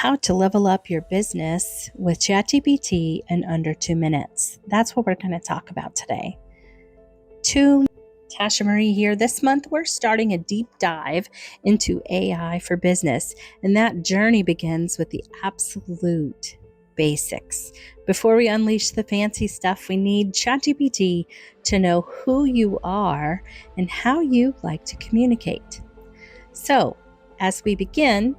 How to level up your business with ChatGPT in under 2 minutes. That's what we're going to talk about today. Tasha Marie here. This month, we're starting a deep dive into AI for business, and that journey begins with the absolute basics. Before we unleash the fancy stuff, we need ChatGPT to know who you are and how you like to communicate. So, as we begin,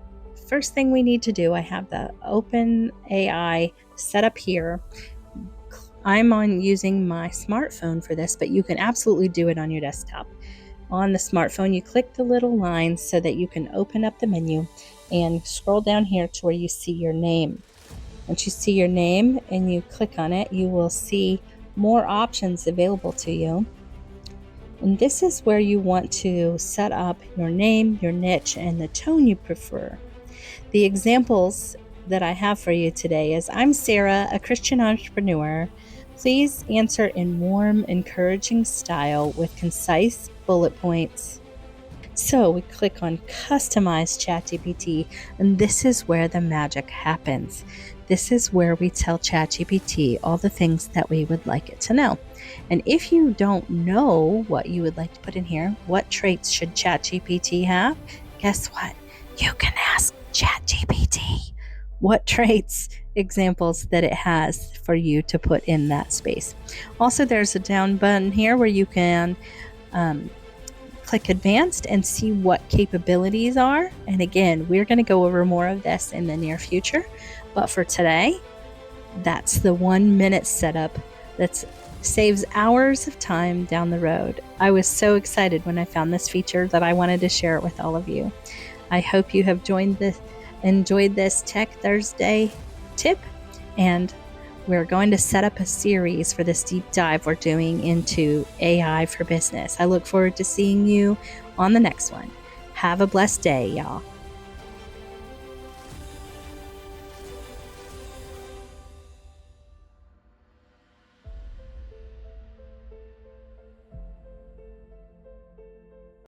first thing we need to do, I have the Open AI set up here. I'm using my smartphone for this, but you can absolutely do it on your desktop. On the smartphone, you click the little lines so that you can open up the menu and scroll down here to where you see your name. Once you see your name and you click on it, you will see more options available to you. And this is where you want to set up your name, your niche, and the tone you prefer. The examples that I have for you today is, I'm Sarah, a Christian entrepreneur. Please answer in warm, encouraging style with concise bullet points. So we click on Customize ChatGPT, and this is where the magic happens. This is where we tell ChatGPT all the things that we would like it to know. And if you don't know what you would like to put in here, what traits should ChatGPT have? Guess what? You can ask ChatGPT what traits, examples that it has for you to put in that space. Also, there's a down button here where you can click advanced and see what capabilities are. And again, we're going to go over more of this in the near future. But for today, that's the 1 minute setup that saves hours of time down the road. I was so excited when I found this feature that I wanted to share it with all of you. I hope you have enjoyed this Tech Thursday tip, and we're going to set up a series for this deep dive we're doing into AI for business. I look forward to seeing you on the next one. Have a blessed day, y'all.